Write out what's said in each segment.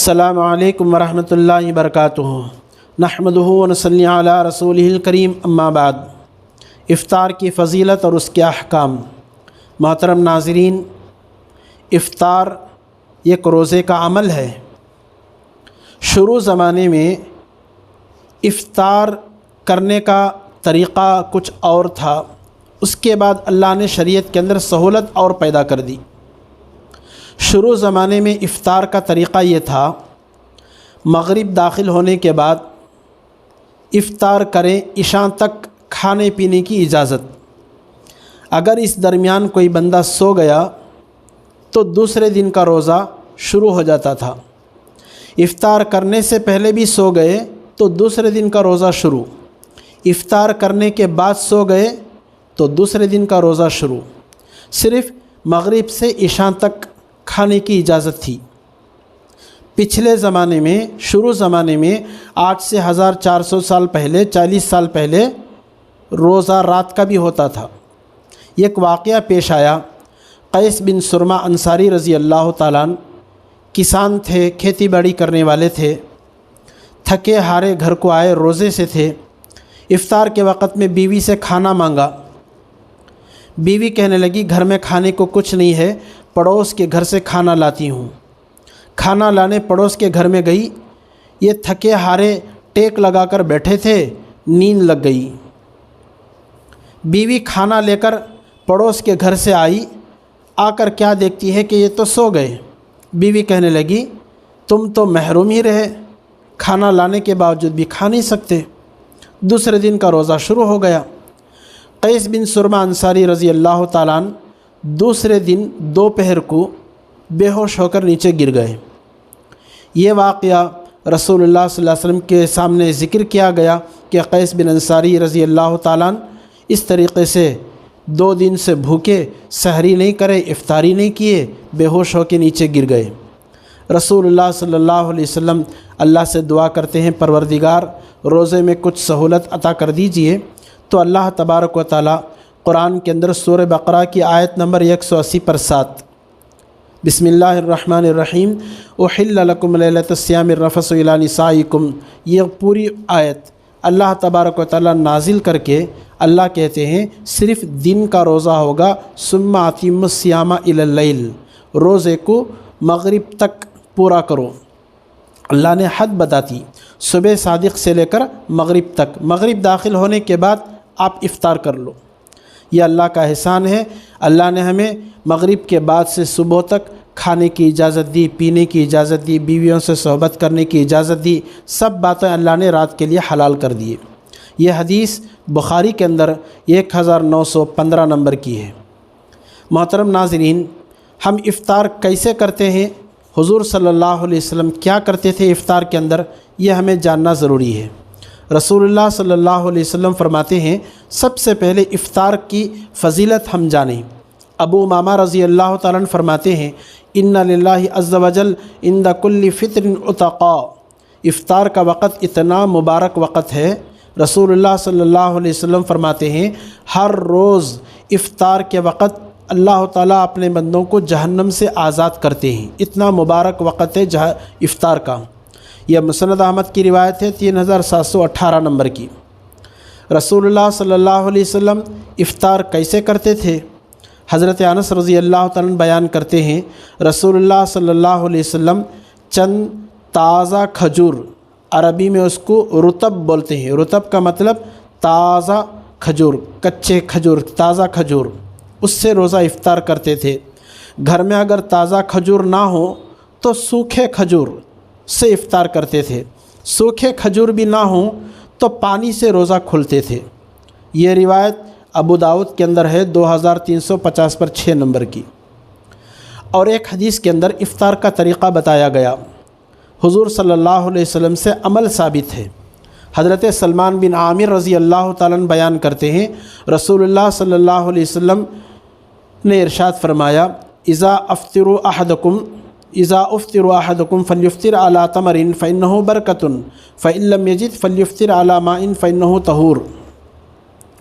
السلام علیکم ورحمۃ اللہ وبرکاتہ۔ نحمدہ و نصلی علی رسولہ الکریم، اما بعد۔ افطار کی فضیلت اور اس کے احکام۔ محترم ناظرین، افطار ایک روزے کا عمل ہے۔ شروع زمانے میں افطار کرنے کا طریقہ کچھ اور تھا، اس کے بعد اللہ نے شریعت کے اندر سہولت اور پیدا کر دی۔ شروع زمانے میں افطار کا طریقہ یہ تھا، مغرب داخل ہونے کے بعد افطار کریں، عشاء تک کھانے پینے کی اجازت۔ اگر اس درمیان کوئی بندہ سو گیا تو دوسرے دن کا روزہ شروع ہو جاتا تھا۔ افطار کرنے سے پہلے بھی سو گئے تو دوسرے دن کا روزہ شروع، افطار کرنے کے بعد سو گئے تو دوسرے دن کا روزہ شروع۔ صرف مغرب سے عشاء تک کھانے کی اجازت تھی۔ پچھلے زمانے میں، شروع زمانے میں، آج سے 1400 سال پہلے، 40 سال پہلے روزہ رات کا بھی ہوتا تھا۔ ایک واقعہ پیش آیا۔ قیس بن سرمہ انصاری رضی اللہ تعالیٰ عنہ کسان تھے، کھیتی باڑی کرنے والے تھے، تھکے ہارے گھر کو آئے، روزے سے تھے۔ افطار کے وقت میں بیوی سے کھانا مانگا۔ بیوی کہنے لگی، گھر میں کھانے کو کچھ نہیں ہے، پڑوس کے گھر سے کھانا لاتی ہوں۔ کھانا لانے پڑوس کے گھر میں گئی۔ یہ تھکے ہارے ٹیک لگا کر بیٹھے تھے، نیند لگ گئی۔ بیوی کھانا لے کر پڑوس کے گھر سے آئی، آ کر کیا دیکھتی ہے کہ یہ تو سو گئے۔ بیوی کہنے لگی، تم تو محروم ہی رہے، کھانا لانے کے باوجود بھی کھا نہیں سکتے۔ دوسرے دن کا روزہ شروع ہو گیا۔ قیس بن سرمہ انصاری رضی اللہ تعالیٰ عنہ دوسرے دن دوپہر کو بے ہوش ہو کر نیچے گر گئے۔ یہ واقعہ رسول اللہ صلی اللہ علیہ وسلم کے سامنے ذکر کیا گیا کہ قیس بن انصاری رضی اللہ تعالیٰ عنہ اس طریقے سے 2 دن سے بھوکے، سحری نہیں کرے، افطاری نہیں کیے، بے ہوش ہو کے نیچے گر گئے۔ رسول اللہ صلی اللہ علیہ وسلم اللہ سے دعا کرتے ہیں، پروردگار روزے میں کچھ سہولت عطا کر دیجئے۔ تو اللہ تبارک و تعالی قرآن کے اندر سورہ بقرہ کی آیت نمبر 180 پر 7، بسم اللہ الرحمن الرحیم، احل لکم لیلۃ الصیام الرفث الی نسائکم، یہ پوری آیت اللہ تبارک و تعالی نازل کر کے اللہ کہتے ہیں صرف دن کا روزہ ہوگا، ثم اتموا الصیام الی اللیل، روزے کو مغرب تک پورا کرو۔ اللہ نے حد بتا دی، صبح صادق سے لے کر مغرب تک، مغرب داخل ہونے کے بعد آپ افطار کر لو۔ یہ اللہ کا احسان ہے، اللہ نے ہمیں مغرب کے بعد سے صبح تک کھانے کی اجازت دی، پینے کی اجازت دی، بیویوں سے صحبت کرنے کی اجازت دی، سب باتیں اللہ نے رات کے لیے حلال کر دیے۔ یہ حدیث بخاری کے اندر 1915 نمبر کی ہے۔ محترم ناظرین، ہم افطار کیسے کرتے ہیں، حضور صلی اللہ علیہ وسلم کیا کرتے تھے افطار کے اندر، یہ ہمیں جاننا ضروری ہے۔ رسول اللہ صلی اللہ علیہ وسلم فرماتے ہیں، سب سے پہلے افطار کی فضیلت ہم جانیں۔ ابو امامہ رضی اللہ تعالیٰ عنہ فرماتے ہیں، ان للہ عز وجل عند کل فطر عتقاء، افطار کا وقت اتنا مبارک وقت ہے، رسول اللہ صلی اللہ علیہ وسلم فرماتے ہیں ہر روز افطار کے وقت اللہ تعالیٰ اپنے بندوں کو جہنم سے آزاد کرتے ہیں، اتنا مبارک وقت ہے افطار کا۔ یہ مسند احمد کی روایت ہے 3718 نمبر کی۔ رسول اللہ صلی اللہ علیہ وسلم افطار کیسے کرتے تھے؟ حضرت انس رضی اللہ تعالیٰ عنہ بیان کرتے ہیں، رسول اللہ صلی اللہ علیہ وسلم چند تازہ کھجور، عربی میں اس کو رطب بولتے ہیں، رطب کا مطلب تازہ کھجور، کچے کھجور، تازہ کھجور، اس سے روزہ افطار کرتے تھے۔ گھر میں اگر تازہ کھجور نہ ہو تو سوکھے کھجور سے افطار کرتے تھے، سوکھے کھجور بھی نہ ہوں تو پانی سے روزہ کھولتے تھے۔ یہ روایت ابو داؤد کے اندر ہے 2350 پر 6 نمبر کی۔ اور ایک حدیث کے اندر افطار کا طریقہ بتایا گیا، حضور صلی اللہ علیہ وسلم سے عمل ثابت ہے۔ حضرت سلمان بن عامر رضی اللہ تعالیٰ عنہ بیان کرتے ہیں، رسول اللہ صلی اللہ علیہ وسلم نے ارشاد فرمایا، اذا افطر احدکم فلیفطر علی تمر فانہ برکۃ فان لم یجد فلیفطر علی ماء فانہ طہور،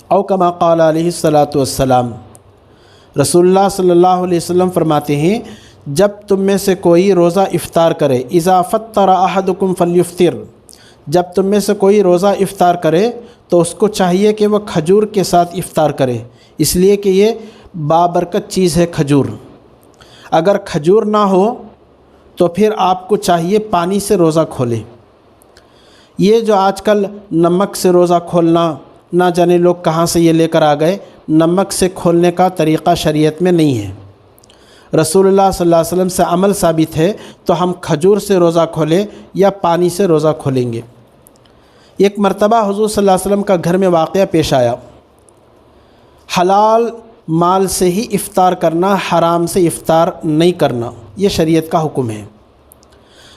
او کما قال علیہ الصلاۃ والسلام۔ رسول اللہ صلی اللہ علیہ وسلم فرماتے ہیں، جب تم میں سے کوئی روزہ افطار کرے، اذا فطر احدکم فلیفطر، جب تم میں سے کوئی روزہ افطار کرے تو اس کو چاہیے کہ وہ کھجور کے ساتھ افطار کرے، اس لیے کہ یہ بابرکت چیز ہے کھجور۔ اگر کھجور نہ ہو تو پھر آپ کو چاہیے پانی سے روزہ کھولے۔ یہ جو آج کل نمک سے روزہ کھولنا، نہ جانے لوگ کہاں سے یہ لے کر آ گئے، نمک سے کھولنے کا طریقہ شریعت میں نہیں ہے۔ رسول اللہ صلی اللہ علیہ وسلم سے عمل ثابت ہے تو ہم کھجور سے روزہ کھولیں یا پانی سے روزہ کھولیں گے۔ ایک مرتبہ حضور صلی اللہ علیہ وسلم کا گھر میں واقعہ پیش آیا، حلال مال سے ہی افطار کرنا، حرام سے افطار نہیں کرنا، یہ شریعت کا حکم ہے۔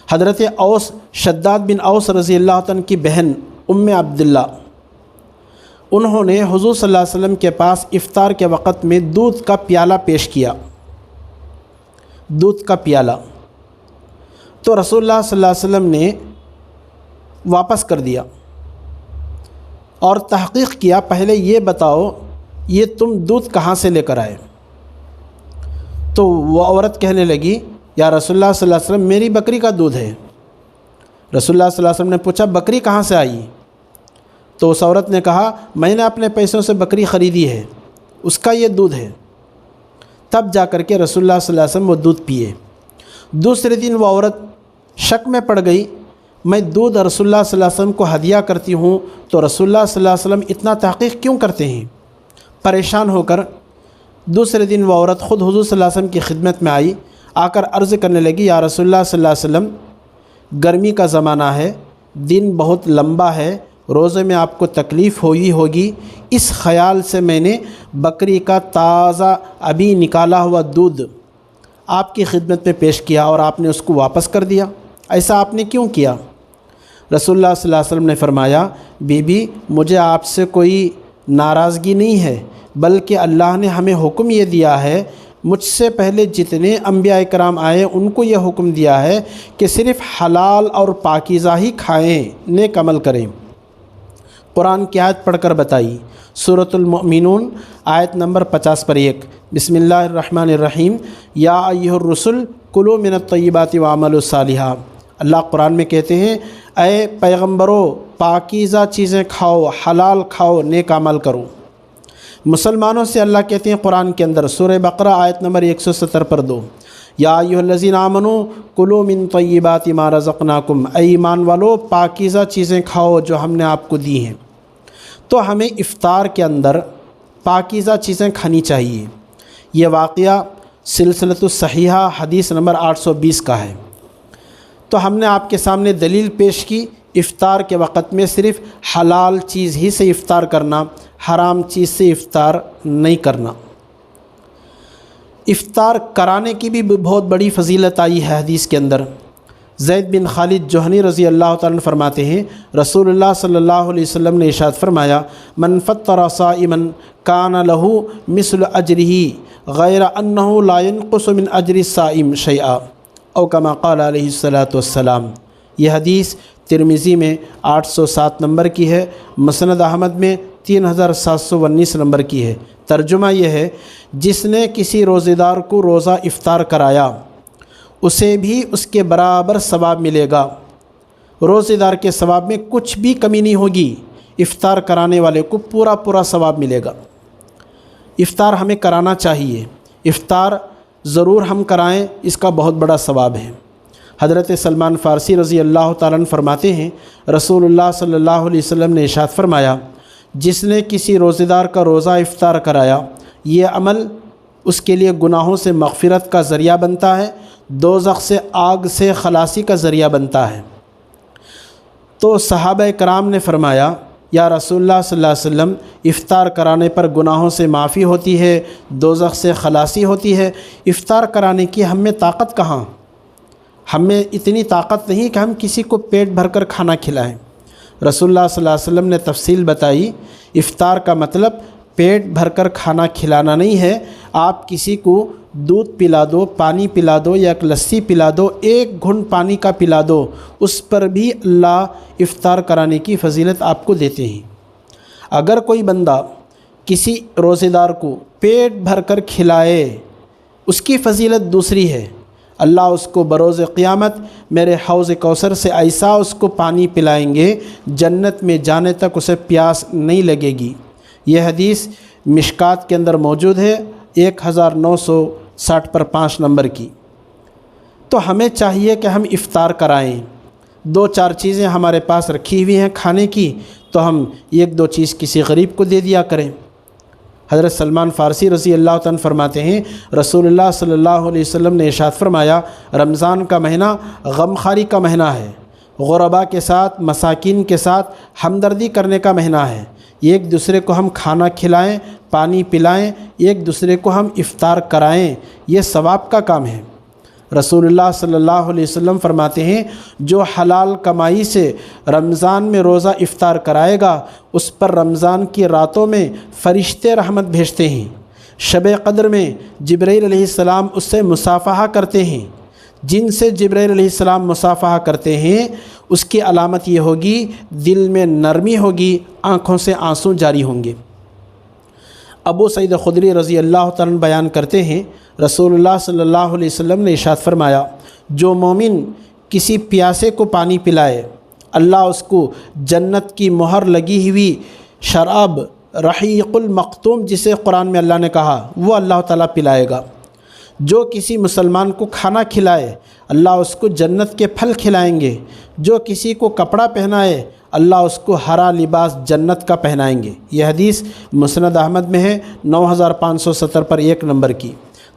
حضرت اوس، شداد بن اوس رضی اللہ عنہ کی بہن ام عبداللہ، انہوں نے حضور صلی اللہ علیہ وسلم کے پاس افطار کے وقت میں دودھ کا پیالہ پیش کیا، دودھ کا پیالہ، تو رسول اللہ صلی اللہ علیہ وسلم نے واپس کر دیا اور تحقیق کیا، پہلے یہ بتاؤ یہ تم دودھ کہاں سے لے کر آئے؟ تو وہ عورت کہنے لگی، یا رسول اللہ صلی اللہ علیہ وسلم میری بکری کا دودھ ہے۔ رسول اللہ صلی اللہ علیہ وسلم نے پوچھا بکری کہاں سے آئی؟ تو اس عورت نے کہا میں نے اپنے پیسوں سے بکری خریدی ہے، اس کا یہ دودھ ہے۔ تب جا کر کے رسول اللہ صلی اللہ علیہ وسلم وہ دودھ پیے۔ دوسرے دن وہ عورت شک میں پڑ گئی، میں دودھ رسول اللہ صلی اللہ علیہ وسلم کو ہدیہ کرتی ہوں تو رسول اللہ صلی اللہ علیہ وسلم اتنا تحقیق کیوں کرتے ہیں؟ پریشان ہو کر دوسرے دن وہ عورت خود حضور صلی اللہ علیہ وسلم کی خدمت میں آئی، آ کر عرض کرنے لگی، یا رسول اللہ صلی اللہ علیہ وسلم گرمی کا زمانہ ہے، دن بہت لمبا ہے، روزے میں آپ کو تکلیف ہوگی، اس خیال سے میں نے بکری کا تازہ ابھی نکالا ہوا دودھ آپ کی خدمت میں پیش کیا اور آپ نے اس کو واپس کر دیا، ایسا آپ نے کیوں کیا؟ رسول اللہ صلی اللہ علیہ وسلم نے فرمایا، بی بی مجھے آپ سے کوئی ناراضگی نہیں ہے، بلکہ اللہ نے ہمیں حکم یہ دیا ہے، مجھ سے پہلے جتنے انبیاء کرام آئے ان کو یہ حکم دیا ہے کہ صرف حلال اور پاکیزہ ہی کھائیں، نیک عمل کریں۔ قرآن کی آیت پڑھ کر بتائی، سورۃ المؤمنون آیت نمبر 50 پر 1، بسم اللہ الرحمن الرحیم، یا ایھا الرسل کلوا من الطیبات واعملوا صالحا۔ اللہ قرآن میں کہتے ہیں اے پیغمبروں پاکیزہ چیزیں کھاؤ، حلال کھاؤ، نیک عمل کرو۔ مسلمانوں سے اللہ کہتے ہیں قرآن کے اندر سورہ بقرہ آیت نمبر 170 پر 2، یا ایھا الذین آمنوا کلوا من طیبات ما رزقناکم، اے ایمان والو پاکیزہ چیزیں کھاؤ جو ہم نے آپ کو دی ہیں۔ تو ہمیں افطار کے اندر پاکیزہ چیزیں کھانی چاہیے۔ یہ واقعہ سلسلۃ الصحیحہ حدیث نمبر 820 کا ہے۔ تو ہم نے آپ کے سامنے دلیل پیش کی، افطار کے وقت میں صرف حلال چیز ہی سے افطار کرنا، حرام چیز سے افطار نہیں کرنا۔ افطار کرانے کی بھی بہت بڑی فضیلت آئی ہے حدیث کے اندر۔ زید بن خالد جوہنی رضی اللہ تعالیٰ عنہ فرماتے ہیں، رسول اللہ صلی اللہ علیہ وسلم نے ارشاد فرمایا، من فطر صائما کان لہ مثل اجرہ غیر انہ لا ینقص من اجر الصائم شیئا، او کما قال علیہ الصلاۃ والسلام۔ یہ حدیث ترمذی میں 807 نمبر کی ہے، مسند احمد میں 3719 نمبر کی ہے۔ ترجمہ یہ ہے، جس نے کسی روزے دار کو روزہ افطار کرایا اسے بھی اس کے برابر ثواب ملے گا، روزے دار کے ثواب میں کچھ بھی کمی نہیں ہوگی، افطار کرانے والے کو پورا ثواب ملے گا۔ افطار ہمیں کرانا چاہیے، افطار ضرور ہم کرائیں، اس کا بہت بڑا ثواب ہے۔ حضرت سلمان فارسی رضی اللہ تعالیٰ عنہ فرماتے ہیں، رسول اللہ صلی اللہ علیہ وسلم نے ارشاد فرمایا، جس نے کسی روزے دار کا روزہ افطار کرایا، یہ عمل اس کے لیے گناہوں سے مغفرت کا ذریعہ بنتا ہے، دوزخ سے آگ سے خلاصی کا ذریعہ بنتا ہے۔ تو صحابہ کرام نے فرمایا، یا رسول اللہ صلی اللہ علیہ وسلم افطار کرانے پر گناہوں سے معافی ہوتی ہے، دوزخ سے خلاصی ہوتی ہے، افطار کرانے کی ہم میں طاقت کہاں؟ ہم میں اتنی طاقت نہیں کہ ہم کسی کو پیٹ بھر کر کھانا کھلائیں۔ رسول اللہ صلی اللہ علیہ وسلم نے تفصیل بتائی، افطار کا مطلب پیٹ بھر کر کھانا کھلانا نہیں ہے، آپ کسی کو دودھ پلا دو، پانی پلا دو یا ایک لسی پلا دو، ایک گھنٹ پانی کا پلا دو، اس پر بھی اللہ افطار کرانے کی فضیلت آپ کو دیتے ہیں۔ اگر کوئی بندہ کسی روزے دار کو پیٹ بھر کر کھلائے، اس کی فضیلت دوسری ہے، اللہ اس کو بروز قیامت میرے حوض کوثر سے ایسا اس کو پانی پلائیں گے جنت میں جانے تک اسے پیاس نہیں لگے گی۔ یہ حدیث مشکات کے اندر موجود ہے 1960 پر 5 نمبر کی۔ تو ہمیں چاہیے کہ ہم افطار کرائیں، 2-4 چیزیں ہمارے پاس رکھی ہوئی ہیں کھانے کی، تو ہم 1-2 چیز کسی غریب کو دے دیا کریں۔ حضرت سلمان فارسی رضی اللہ تعالیٰ فرماتے ہیں رسول اللہ صلی اللہ علیہ وسلم نے ارشاد فرمایا رمضان کا مہینہ غمخواری کا مہینہ ہے، غرباء کے ساتھ، مساکین کے ساتھ ہمدردی کرنے کا مہینہ ہے۔ ایک دوسرے کو ہم کھانا کھلائیں، پانی پلائیں، ایک دوسرے کو ہم افطار کرائیں، یہ ثواب کا کام ہے۔ رسول اللہ صلی اللہ علیہ وسلم فرماتے ہیں جو حلال کمائی سے رمضان میں روزہ افطار کرائے گا اس پر رمضان کی راتوں میں فرشتے رحمت بھیجتے ہیں، شب قدر میں جبرائیل علیہ السلام اس سے مصافحہ کرتے ہیں، جن سے جبرائیل علیہ السلام مصافحہ کرتے ہیں اس کی علامت یہ ہوگی دل میں نرمی ہوگی، آنکھوں سے آنسو جاری ہوں گے۔ ابو سعید خدری رضی اللہ تعالیٰ بیان کرتے ہیں رسول اللہ صلی اللہ علیہ وسلم نے ارشاد فرمایا جو مومن کسی پیاسے کو پانی پلائے اللہ اس کو جنت کی مہر لگی ہوئی شراب رحیق المختوم جسے قرآن میں اللہ نے کہا وہ اللہ تعالیٰ پلائے گا۔ جو کسی مسلمان کو کھانا کھلائے اللہ اس کو جنت کے پھل کھلائیں گے۔ جو کسی کو کپڑا پہنائے اللہ اس کو ہرا لباس جنت کا پہنائیں گے۔ یہ حدیث مسند احمد میں ہے 9570 پر 1 نمبر کی۔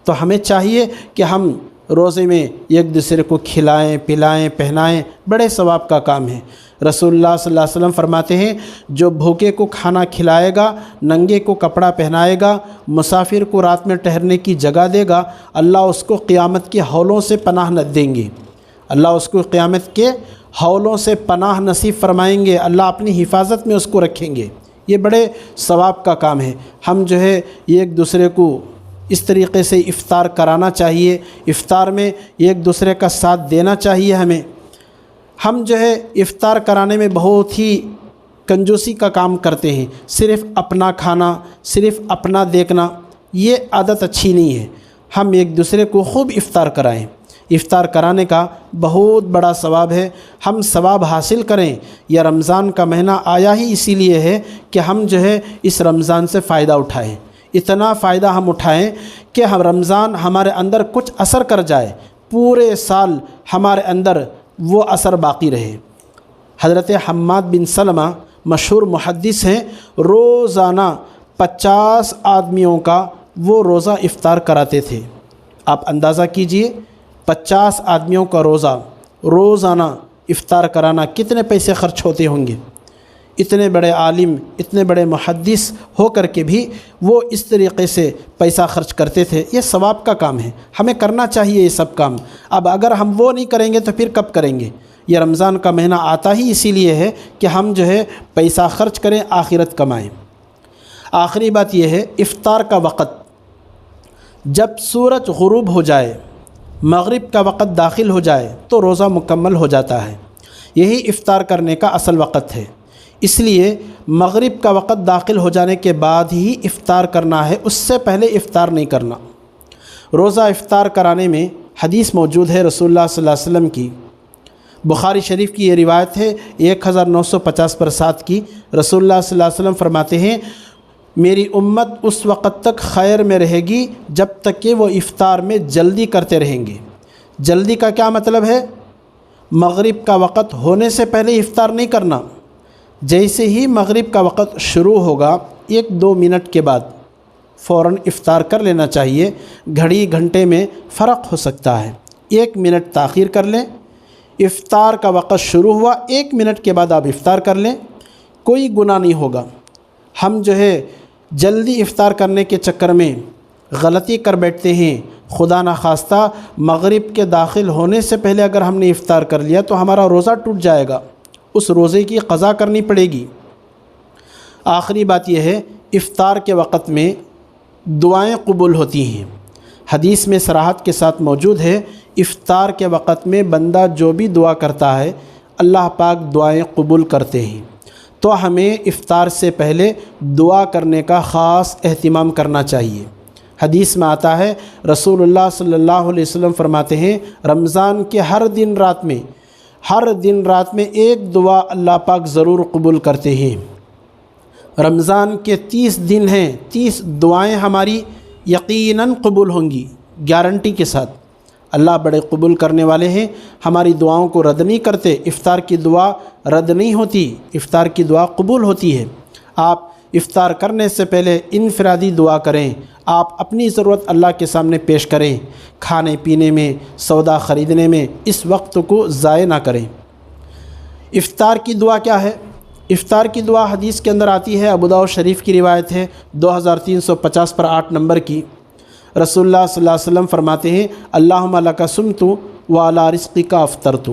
تو ہمیں چاہیے کہ ہم روزے میں ایک دوسرے کو کھلائیں، پلائیں، پہنائیں، بڑے ثواب کا کام ہے۔ رسول اللہ صلی اللہ علیہ وسلم فرماتے ہیں جو بھوکے کو کھانا کھلائے گا، ننگے کو کپڑا پہنائے گا، مسافر کو رات میں ٹھہرنے کی جگہ دے گا، اللہ اس کو قیامت کے ہولوں سے پناہ نہ دیں گے، اللہ اس کو قیامت کے ہولوں سے پناہ نصیب فرمائیں گے، اللہ اپنی حفاظت میں اس کو رکھیں گے۔ یہ بڑے ثواب کا کام ہے۔ ہم جو ہے ایک دوسرے کو اس طریقے سے افطار کرانا چاہیے، افطار میں ایک دوسرے کا ساتھ دینا چاہیے ہمیں۔ ہم جو ہے افطار کرانے میں بہت ہی کنجوسی کا کام کرتے ہیں، صرف اپنا کھانا، صرف اپنا دیکھنا، یہ عادت اچھی نہیں ہے۔ ہم ایک دوسرے کو خوب افطار کرائیں، افطار کرانے کا بہت بڑا ثواب ہے۔ ہم ثواب حاصل کریں۔ یہ رمضان کا مہینہ آیا ہی اسی لیے ہے کہ ہم جو ہے اس رمضان سے فائدہ اٹھائیں، اتنا فائدہ ہم اٹھائیں کہ ہم رمضان ہمارے اندر کچھ اثر کر جائے، پورے سال ہمارے اندر وہ اثر باقی رہے۔ حضرت حماد بن سلمہ مشہور محدث ہیں، روزانہ 50 آدمیوں کا وہ روزہ افطار کراتے تھے۔ آپ اندازہ کیجئے 50 آدمیوں کا روزانہ افطار کرانا کتنے پیسے خرچ ہوتے ہوں گے۔ اتنے بڑے عالم، اتنے بڑے محدث ہو کر کے بھی وہ اس طریقے سے پیسہ خرچ کرتے تھے۔ یہ ثواب کا کام ہے، ہمیں کرنا چاہیے یہ سب کام۔ اب اگر ہم وہ نہیں کریں گے تو پھر کب کریں گے؟ یہ رمضان کا مہینہ آتا ہی اسی لیے ہے کہ ہم جو ہے پیسہ خرچ کریں، آخرت کمائیں۔ آخری بات یہ ہے افطار کا وقت، جب سورج غروب ہو جائے، مغرب کا وقت داخل ہو جائے تو روزہ مکمل ہو جاتا ہے۔ یہی افطار کرنے کا اصل وقت ہے، اس لیے مغرب کا وقت داخل ہو جانے کے بعد ہی افطار کرنا ہے، اس سے پہلے افطار نہیں کرنا۔ روزہ افطار کرانے میں حدیث موجود ہے رسول اللہ صلی اللہ علیہ وسلم کی، بخاری شریف کی یہ روایت ہے 1950 پر 7 کی۔ رسول اللہ صلی اللہ علیہ وسلم فرماتے ہیں میری امت اس وقت تک خیر میں رہے گی جب تک کہ وہ افطار میں جلدی کرتے رہیں گے۔ جلدی کا کیا مطلب ہے؟ مغرب کا وقت ہونے سے پہلے افطار نہیں کرنا، جیسے ہی مغرب کا وقت شروع ہوگا 1-2 منٹ کے بعد فوراً افطار کر لینا چاہیے۔ گھڑی گھنٹے میں فرق ہو سکتا ہے، 1 منٹ تاخیر کر لیں۔ افطار کا وقت شروع ہوا 1 منٹ کے بعد آپ افطار کر لیں، کوئی گناہ نہیں ہوگا۔ ہم جو ہے جلدی افطار کرنے کے چکر میں غلطی کر بیٹھتے ہیں، خدا نخواستہ مغرب کے داخل ہونے سے پہلے اگر ہم نے افطار کر لیا تو ہمارا روزہ ٹوٹ جائے گا، اس روزے کی قضا کرنی پڑے گی۔ آخری بات یہ ہے افطار کے وقت میں دعائیں قبول ہوتی ہیں۔ حدیث میں صراحت کے ساتھ موجود ہے افطار کے وقت میں بندہ جو بھی دعا کرتا ہے اللہ پاک دعائیں قبول کرتے ہیں۔ تو ہمیں افطار سے پہلے دعا کرنے کا خاص اہتمام کرنا چاہیے۔ حدیث میں آتا ہے رسول اللہ صلی اللہ علیہ وسلم فرماتے ہیں رمضان کے ہر دن رات میں ایک دعا اللہ پاک ضرور قبول کرتے ہیں۔ رمضان کے 30 دن ہیں، 30 دعائیں ہماری یقیناً قبول ہوں گی، گارنٹی کے ساتھ۔ اللہ بڑے قبول کرنے والے ہیں، ہماری دعاؤں کو رد نہیں کرتے۔ افطار کی دعا رد نہیں ہوتی، افطار کی دعا قبول ہوتی ہے۔ آپ افطار کرنے سے پہلے انفرادی دعا کریں، آپ اپنی ضرورت اللہ کے سامنے پیش کریں، کھانے پینے میں، سودا خریدنے میں اس وقت کو ضائع نہ کریں۔ افطار کی دعا کیا ہے؟ افطار کی دعا حدیث کے اندر آتی ہے، ابو داؤد شریف کی روایت ہے 2350 پر 8 نمبر کی۔ رسول اللہ صلی اللہ علیہ وسلم فرماتے ہیں اللہم لک صمت وعلی رزقک افطرت۔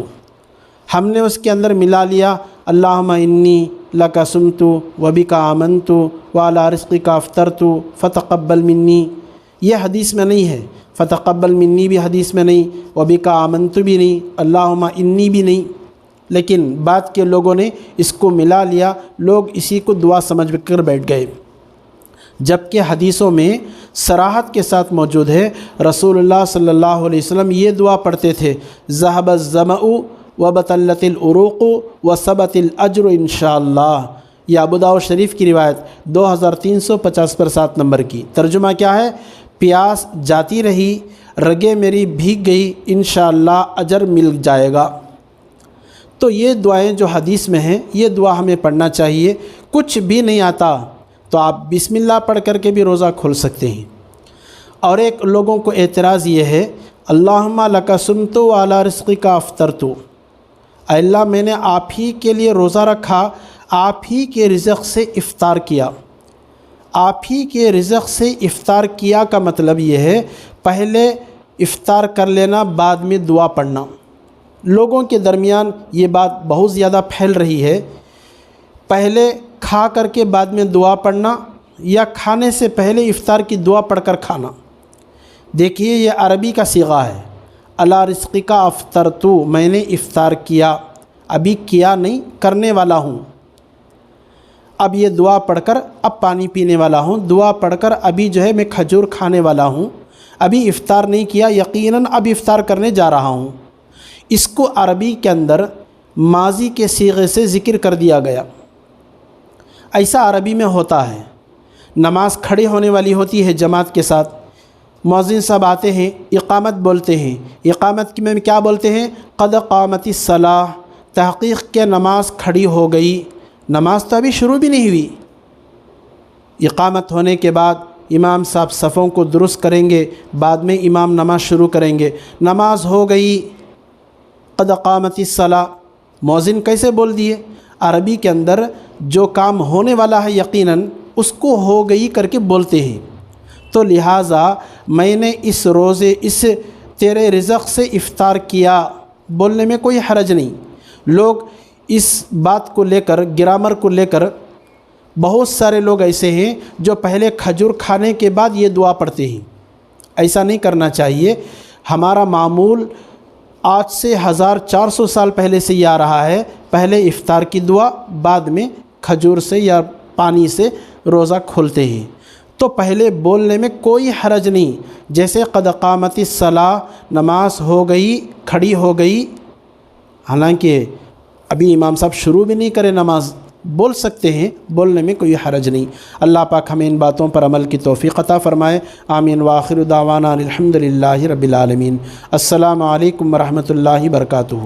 ہم نے اس کے اندر ملا لیا اللہم انی لک صمت وبک آمنت وعلی رزقک افطرت فتقبل منی۔ یہ حدیث میں نہیں ہے، فتقبل منی بھی حدیث میں نہیں، وبک آمنت بھی نہیں، اللہم انی بھی نہیں، لیکن بعد کے لوگوں نے اس کو ملا لیا، لوگ اسی کو دعا سمجھ کر بیٹھ گئے، جبکہ حدیثوں میں صراحت کے ساتھ موجود ہے رسول اللہ صلی اللہ علیہ وسلم یہ دعا پڑھتے تھے ذهب الظمأ وبطلت العروق وثبت الاجر انشاءاللہ۔ یہ ابو داؤد شریف کی روایت 2350 پر 7 نمبر کی۔ ترجمہ کیا ہے؟ پیاس جاتی رہی، رگیں میری بھیگ گئی، انشاءاللہ اجر مل جائے گا۔ تو یہ دعائیں جو حدیث میں ہیں یہ دعا ہمیں پڑھنا چاہیے۔ کچھ بھی نہیں آتا تو آپ بسم اللہ پڑھ کر کے بھی روزہ کھول سکتے ہیں۔ اور ایک لوگوں کو اعتراض یہ ہے اللہم لک صمت وعلی رزقک افطرت، اے اللہ میں نے آپ ہی کے لیے روزہ رکھا، آپ ہی کے رزق سے افطار کیا۔ آپ ہی کے رزق سے افطار کیا کا مطلب یہ ہے پہلے افطار کر لینا، بعد میں دعا پڑھنا۔ لوگوں کے درمیان یہ بات بہت زیادہ پھیل رہی ہے، پہلے کھا کر کے بعد میں دعا پڑھنا، یا کھانے سے پہلے افطار کی دعا پڑھ کر کھانا۔ دیکھیے یہ عربی کا صیغہ ہے، علی رزقک افطرت، میں نے افطار کیا، ابھی کیا نہیں، کرنے والا ہوں۔ اب یہ دعا پڑھ کر اب پانی پینے والا ہوں، دعا پڑھ کر ابھی جو ہے میں کھجور کھانے والا ہوں، ابھی افطار نہیں کیا، یقیناً اب افطار کرنے جا رہا ہوں۔ اس کو عربی کے اندر ماضی کے صیغے سے ذکر کر دیا گیا۔ ایسا عربی میں ہوتا ہے، نماز کھڑے ہونے والی ہوتی ہے جماعت کے ساتھ، مؤذن صاحب آتے ہیں، اقامت بولتے ہیں، اقامت میں کیا بولتے ہیں؟ قد قامت الصلاۃ، تحقیق کہ نماز کھڑی ہو گئی، نماز تو ابھی شروع بھی نہیں ہوئی۔ اقامت ہونے کے بعد امام صاحب صفوں کو درست کریں گے، بعد میں امام نماز شروع کریں گے، نماز ہو گئی، قد قامت الصلاۃ، مؤذن کیسے بول دیے؟ عربی کے اندر جو کام ہونے والا ہے یقیناً اس کو ہو گئی کر کے بولتے ہیں۔ تو لہٰذا میں نے اس روزے اس تیرے رزق سے افطار کیا بولنے میں کوئی حرج نہیں۔ لوگ اس بات کو لے کر، گرامر کو لے کر، بہت سارے لوگ ایسے ہیں جو پہلے کھجور کھانے کے بعد یہ دعا پڑھتے ہیں۔ ایسا نہیں کرنا چاہیے۔ ہمارا معمول آج سے 1400 سال پہلے سے یہ آ رہا ہے، پہلے افطار کی دعا، بعد میں کھجور سے یا پانی سے روزہ کھولتے ہیں۔ تو پہلے بولنے میں کوئی حرج نہیں، جیسے قد قامت الصلاۃ، نماز ہو گئی، کھڑی ہو گئی، حالانکہ ابھی امام صاحب شروع بھی نہیں کرے نماز، بول سکتے ہیں، بولنے میں کوئی حرج نہیں۔ اللہ پاک ہمیں ان باتوں پر عمل کی توفیق عطا فرمائے، آمین۔ وآخر دعوانا الحمد للہ رب العالمین۔ السلام علیکم ورحمۃ اللہ وبرکاتہ۔